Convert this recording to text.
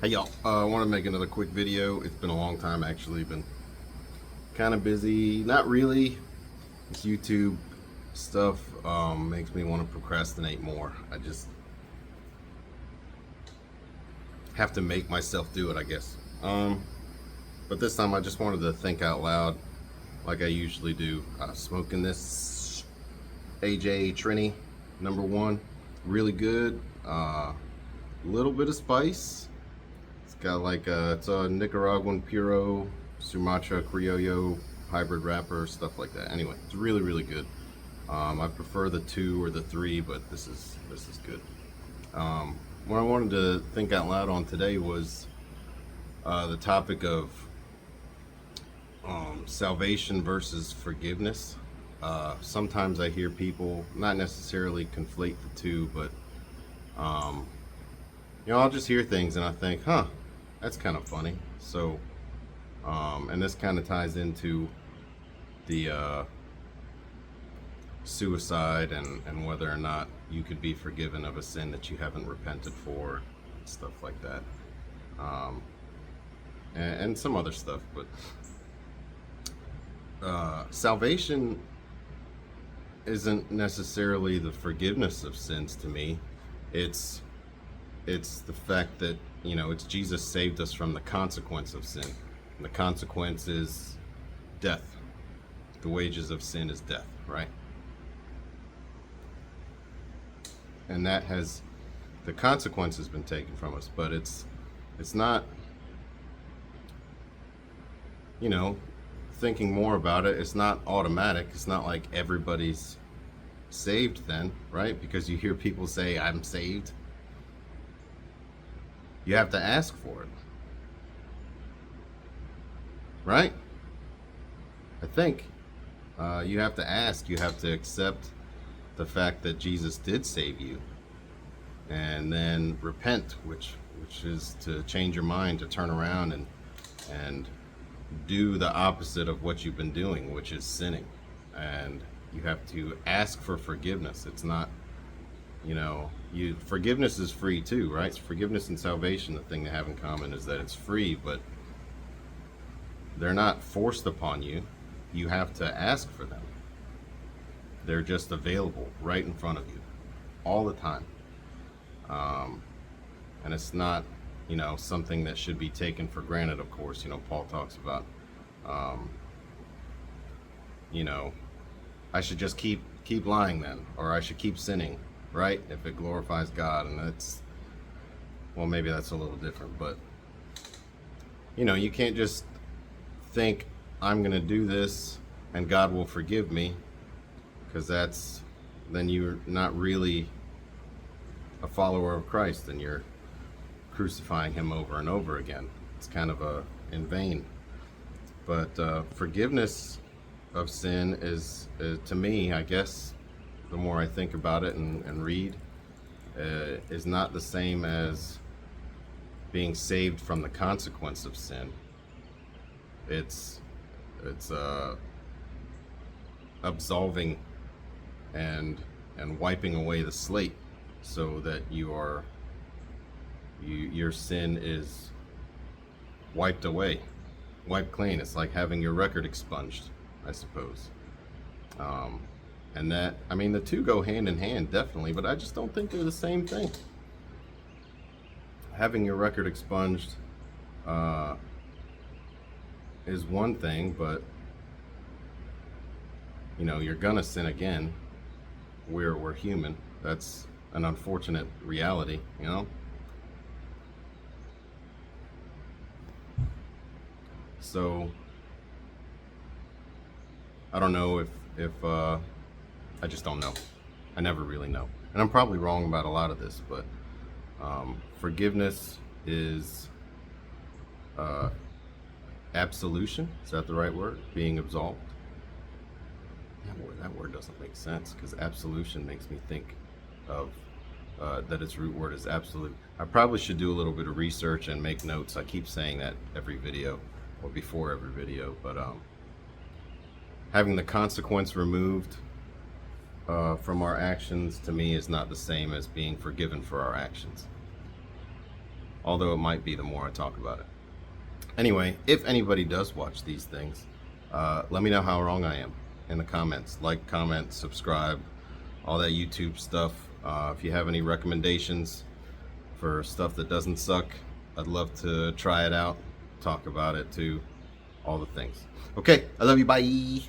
Hey y'all, I want to make another quick video. It's been a long time actually, been kind of busy. Not really. This YouTube stuff makes me want to procrastinate more. I just have to make myself do it, I guess. But this time I just wanted to think out loud like I usually do. Smoking this AJ Trini #1. Really good. Little bit of spice. It's got like it's a Nicaraguan Puro Sumatra Criollo hybrid wrapper, stuff like that. Anyway, it's really, really good. I prefer the 2 or the 3, but this is good. What I wanted to think out loud on today was the topic of salvation versus forgiveness. Sometimes I hear people not necessarily conflate the two, but I'll just hear things and I think, huh, that's kind of funny. So, and this kind of ties into the suicide and whether or not you could be forgiven of a sin that you haven't repented for, stuff like that, and some other stuff. But salvation isn't necessarily the forgiveness of sins to me. It's the fact that it's Jesus saved us from the consequence of sin. And the consequence is death. The wages of sin is death, right? And that has the consequence has been taken from us, but it's not, thinking more about it, it's not automatic. It's not like everybody's saved then, right? Because you hear people say, I'm saved. You have to ask for it, right? I think you have to ask, you have to accept the fact that Jesus did save you, and then repent, which is to change your mind, to turn around and do the opposite of what you've been doing, which is sinning. And you have to ask for forgiveness. It's not, forgiveness is free too, right? So forgiveness and salvation, the thing they have in common is that it's free, but they're not forced upon you. You have to ask for them. They're just available right in front of you all the time. And it's not, something that should be taken for granted, of course. Paul talks about, I should just keep lying then, or I should keep sinning, right? If it glorifies God. And that's, well, maybe that's a little different, but you can't just think I'm going to do this and God will forgive me, because then you're not really a follower of Christ, and you're crucifying him over and over again. It's kind of in vain. But forgiveness of sin is, to me, I guess, the more I think about it and read, is not the same as being saved from the consequence of sin. It's absolving and wiping away the slate, so that your sin is wiped away, wiped clean. It's like having your record expunged, I suppose. And that, the two go hand in hand, definitely, but I just don't think they're the same thing. Having your record expunged is one thing, but you're gonna sin again. We're human. That's an unfortunate reality, So I don't know if I just don't know. I never really know, and I'm probably wrong about a lot of this, but forgiveness is absolution. Is that the right word? Being absolved. That word doesn't make sense, because absolution makes me think of that its root word is absolute. I probably should do a little bit of research and make notes. I keep saying that every video, or before every video, but having the consequence removed from our actions, to me, is not the same as being forgiven for our actions. although it might be the more I talk about it. Anyway, if anybody does watch these things, let me know how wrong I am in the comments. Like, comment, subscribe, all that YouTube stuff. If you have any recommendations for stuff that doesn't suck, I'd love to try it out, talk about it too, all the things. Okay, I love you, bye.